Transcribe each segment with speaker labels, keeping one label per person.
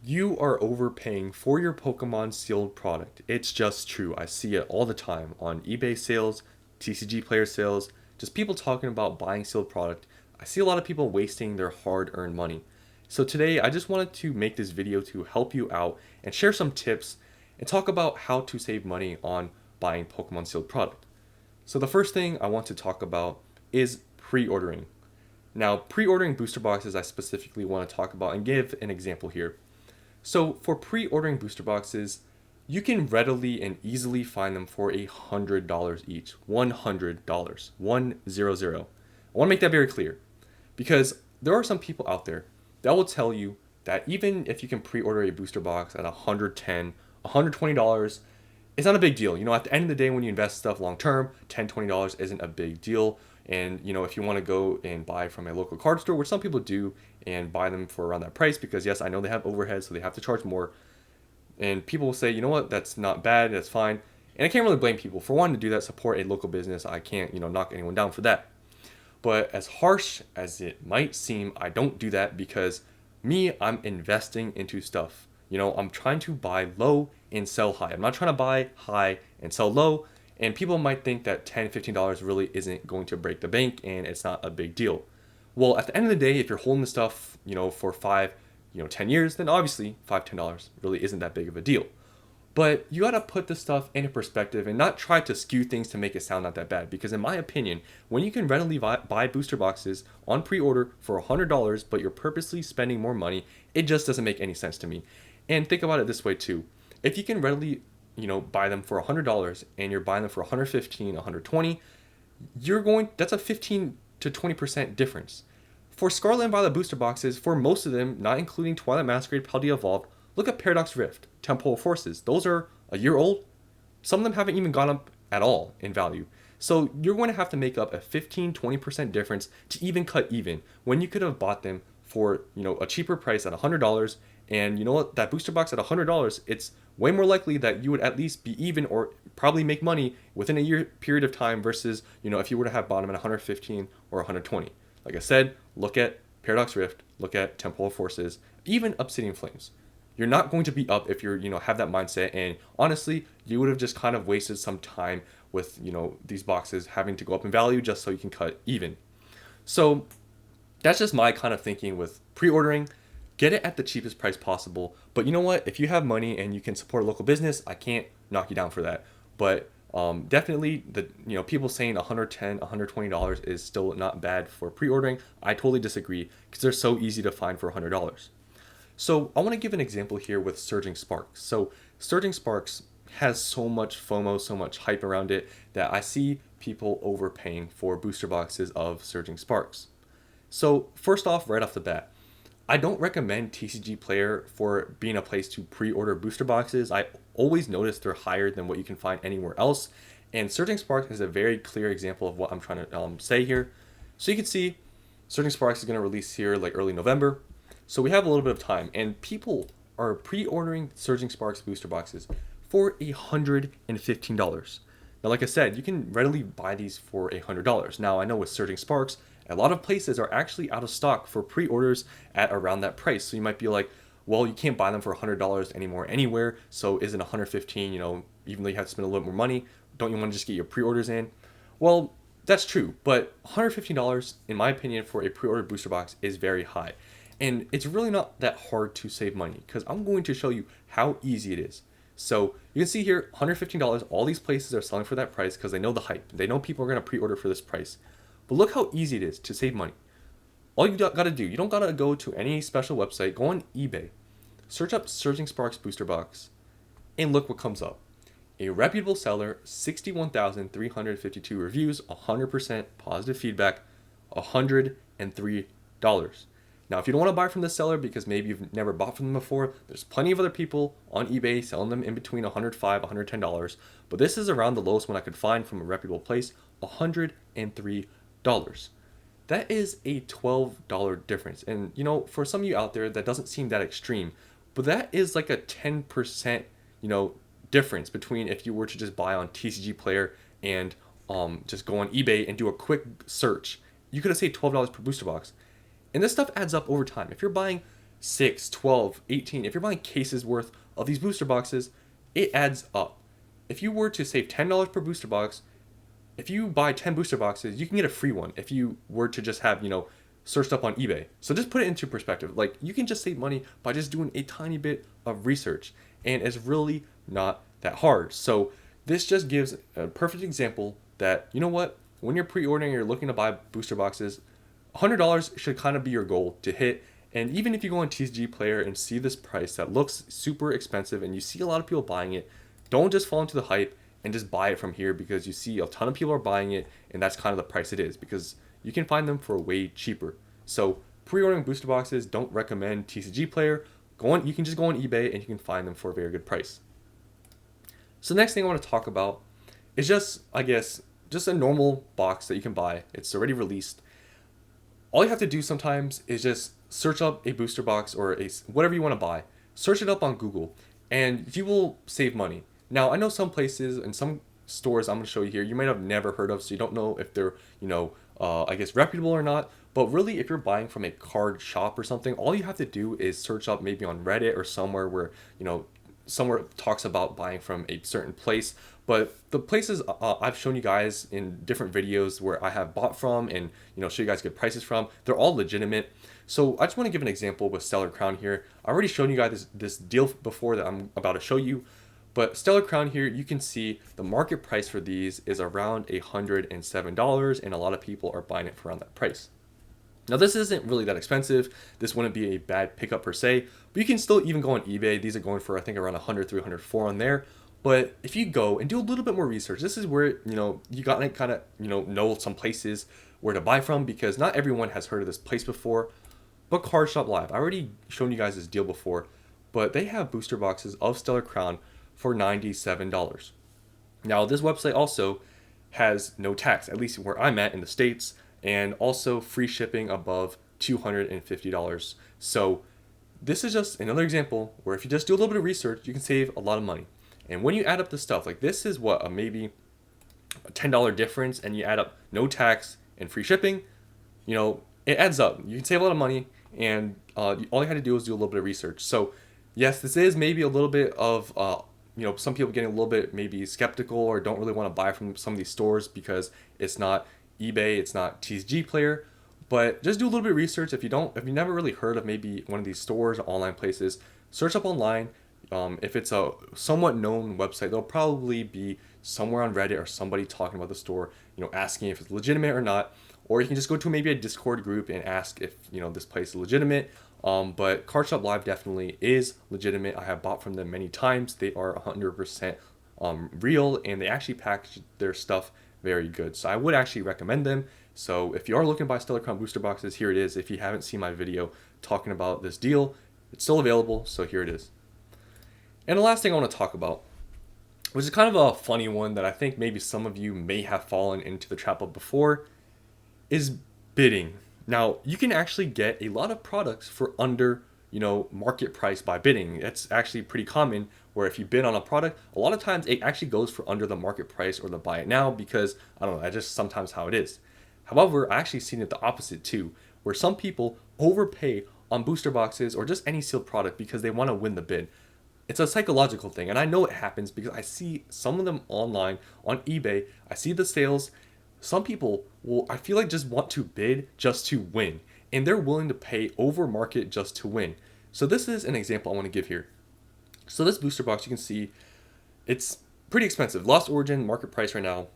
Speaker 1: You are overpaying for your Pokemon sealed product. It's just true. I see it all the time on eBay sales, TCG player sales, just people talking about buying sealed product. I see a lot of people wasting their hard earned money. So today I just wanted to make this video to help you out and share some tips and talk about how to save money on buying Pokemon sealed product. So the first thing I want to talk about is pre-ordering. Now, pre-ordering booster boxes I specifically want to talk about and give an example here. So for pre-ordering booster boxes, you can readily and easily find them for $100 each. $100. 100. I want to make that very clear because there are some people out there that will tell you that even if you can pre-order a booster box at $110, $120, it's not a big deal. At the end of the day, when you invest stuff long term, $10, $20 isn't a big deal. And if you want to go and buy from a local card store, which some people do, and buy them for around that price, because yes, I know they have overhead, so they have to charge more. And people will say, you know what, that's not bad, that's fine. And I can't really blame people for wanting to do that, support a local business. I can't, knock anyone down for that. But as harsh as it might seem, I don't do that because I'm investing into stuff. I'm trying to buy low and sell high. I'm not trying to buy high and sell low. And people might think that $10, $15 really isn't going to break the bank and it's not a big deal. Well, at the end of the day, if you're holding the stuff, for 5, 10 years, then obviously $5, $10 really isn't that big of a deal. But you got to put the stuff into perspective and not try to skew things to make it sound not that bad. Because in my opinion, when you can readily buy booster boxes on pre-order for $100, but you're purposely spending more money, it just doesn't make any sense to me. And think about it this way too. If you can readily buy them for $100 and you're buying them for $115, $120, that's a 15 to 20% difference. For Scarlet and Violet booster boxes, for most of them, not including Twilight Masquerade, Paldea Evolved, look at Paradox Rift, Temple of Forces. Those are a year old. Some of them haven't even gone up at all in value. So you're going to have to make up a 15, 20% difference to even cut even when you could have bought them for, a cheaper price at $100. And you know what? That booster box at $100, it's way more likely that you would at least be even or probably make money within a year period of time versus, if you were to have bought them at 115 or 120. Like I said, look at Paradox Rift, look at Temple of Forces, even Obsidian Flames. You're not going to be up if you're, have that mindset. And honestly, you would have just kind of wasted some time with, these boxes having to go up in value just so you can cut even. So that's just my kind of thinking with pre-ordering. Get it at the cheapest price possible. But you know what? If you have money and you can support a local business, I can't knock you down for that. But definitely people saying $110, $120 is still not bad for pre-ordering. I totally disagree because they're so easy to find for $100. So I want to give an example here with Surging Sparks. So Surging Sparks has so much FOMO, so much hype around it that I see people overpaying for booster boxes of Surging Sparks. So first off, right off the bat, I don't recommend TCG Player for being a place to pre-order booster boxes. I always notice they're higher than what you can find anywhere else. And Surging Sparks is a very clear example of what I'm trying to say here. So you can see Surging Sparks is going to release here like early November. So we have a little bit of time. And people are pre-ordering Surging Sparks booster boxes for $115. Now, like I said, you can readily buy these for $100. Now, I know with Surging Sparks, a lot of places are actually out of stock for pre-orders at around that price. So you might be like, well, you can't buy them for $100 anymore anywhere. So isn't $115, even though you have to spend a little more money, don't you want to just get your pre-orders in? Well, that's true. But $115, in my opinion, for a pre-ordered booster box is very high. And it's really not that hard to save money because I'm going to show you how easy it is. So you can see here, $115, all these places are selling for that price because they know the hype. They know people are going to pre-order for this price. But look how easy it is to save money. All you got to do, you don't got to go to any special website. Go on eBay, search up Surging Sparks Booster Box, and look what comes up. A reputable seller, 61,352 reviews, 100% positive feedback, $103. Now, if you don't want to buy from the seller because maybe you've never bought from them before, there's plenty of other people on eBay selling them in between $105, $110. But this is around the lowest one I could find from a reputable place, $103. That is a $12 difference. And for some of you out there, that doesn't seem that extreme, but that is like a 10%, difference between if you were to just buy on TCG Player and just go on eBay and do a quick search. You could have saved $12 per booster box. And this stuff adds up over time. If you're buying 6, 12, 18, if you're buying cases worth of these booster boxes, it adds up. If you were to save $10 per booster box, if you buy 10 booster boxes, you can get a free one if you were to just have, searched up on eBay. So just put it into perspective. Like, you can just save money by just doing a tiny bit of research, and it's really not that hard. So this just gives a perfect example that, you know what, when you're pre-ordering, you're looking to buy booster boxes, $100 should kind of be your goal to hit. And even if you go on TCG Player and see this price that looks super expensive and you see a lot of people buying it, don't just fall into the hype and just buy it from here because you see a ton of people are buying it and that's kind of the price it is, because you can find them for way cheaper. So pre-ordering booster boxes, don't recommend TCG Player. You can just go on eBay and you can find them for a very good price. So the next thing I want to talk about is just a normal box that you can buy. It's already released. All you have to do sometimes is just search up a booster box or whatever you want to buy. Search it up on Google and you will save money. Now, I know some places and some stores I'm going to show you here, you might have never heard of, so you don't know if they're, reputable or not. But really, if you're buying from a card shop or something, all you have to do is search up maybe on Reddit or somewhere where, somewhere talks about buying from a certain place. But the places I've shown you guys in different videos where I have bought from and, show you guys good prices from, they're all legitimate. So I just want to give an example with Stellar Crown here. I already shown you guys this deal before that I'm about to show you. But Stellar Crown here, you can see the market price for these is around $107, and a lot of people are buying it for around that price. Now, this isn't really that expensive. This wouldn't be a bad pickup per se, but you can still even go on eBay. These are going for, I think, around 100, 304 on there. But if you go and do a little bit more research, this is where, you got to kind of, know some places where to buy from, because not everyone has heard of this place before. But Card Shop Live, I already shown you guys this deal before, but they have booster boxes of Stellar Crown for $97. Now, this website also has no tax, at least where I'm at in the States, and also free shipping above $250. So this is just another example where if you just do a little bit of research, you can save a lot of money. And when you add up the stuff, like this is what, maybe a $10 difference, and you add up no tax and free shipping, it adds up. You can save a lot of money, and all you had to do is do a little bit of research. So yes, this is maybe a little bit of some people getting a little bit maybe skeptical or don't really want to buy from some of these stores because it's not eBay, it's not TCG Player. But just do a little bit of research. If you've never really heard of maybe one of these stores or online places, search up online. If it's a somewhat known website, there'll probably be somewhere on Reddit or somebody talking about the store, asking if it's legitimate or not. Or you can just go to maybe a Discord group and ask if this place is legitimate. But Card Shop Live definitely is legitimate. I have bought from them many times. They are 100% real, and they actually package their stuff very good. So I would actually recommend them. So if you are looking to buy Stellar Crown booster boxes, here it is. If you haven't seen my video talking about this deal, it's still available. So here it is. And the last thing I want to talk about, which is kind of a funny one that I think maybe some of you may have fallen into the trap of before, is bidding. Now, you can actually get a lot of products for under, market price by bidding. It's actually pretty common where if you bid on a product, a lot of times it actually goes for under the market price or the buy it now, because, I don't know, that's just sometimes how it is. However, I actually seen it the opposite too, where some people overpay on booster boxes or just any sealed product because they want to win the bid. It's a psychological thing, and I know it happens because I see some of them online on eBay. I see the sales. Some people will, I feel like, just want to bid just to win, and they're willing to pay over market just to win. So this is an example I want to give here. So this booster box, you can see it's pretty expensive. Lost Origin market price right now,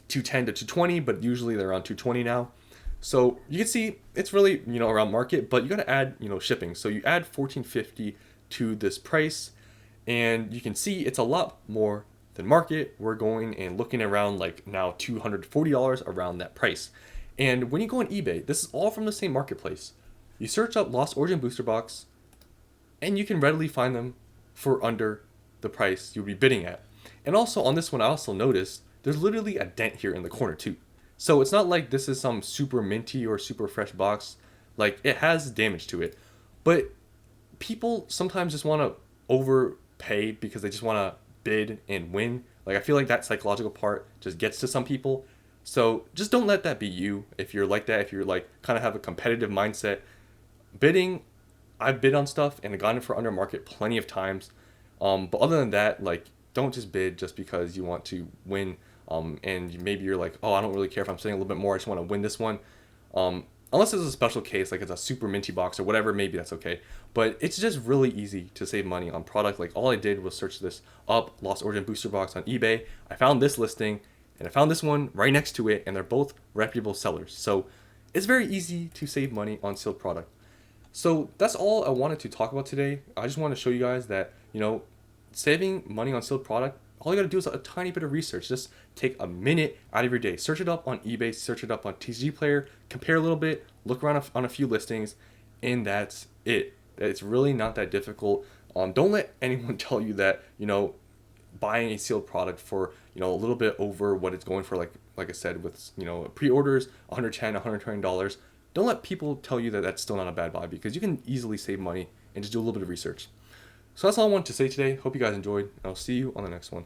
Speaker 1: $210 to $220, but usually they're around $220 now. So you can see it's really, around market, but you got to add, shipping. So you add $14.50 to this price, and you can see it's a lot more than market. We're going and looking around like now $240 around that price. And when you go on eBay, this is all from the same marketplace. You search up Lost Origin booster box, and you can readily find them for under the price you'll be bidding at. And also on this one, I also noticed there's literally a dent here in the corner too. So it's not like this is some super minty or super fresh box. Like, it has damage to it. But people sometimes just want to overpay because they just want to bid and win. Like, I feel like that psychological part just gets to some people. So just don't let that be you. If you're like that, if you're like kind of have a competitive mindset, bidding I've bid on stuff and gotten it for under market plenty of times. But other than that, like, don't just bid just because you want to win. And maybe you're like, oh, I don't really care if I'm spending a little bit more. I just want to win this one. Unless it's a special case, like it's a super minty box or whatever, maybe that's okay. But it's just really easy to save money on product. Like all I did was search this up, Lost Origin booster box on eBay. I found this listing and I found this one right next to it, and they're both reputable sellers. So it's very easy to save money on sealed product. So that's all I wanted to talk about today. I just want to show you guys that, saving money on sealed product, all you gotta do is a tiny bit of research. Just take a minute out of your day. Search it up on eBay, search it up on TCG Player, compare a little bit, look around on a few listings, and that's it. It's really not that difficult. Don't let anyone tell you that, buying a sealed product for, a little bit over what it's going for, like I said, with, pre-orders, $110, $120. Don't let people tell you that that's still not a bad buy, because you can easily save money and just do a little bit of research. So that's all I wanted to say today. Hope you guys enjoyed, and I'll see you on the next one.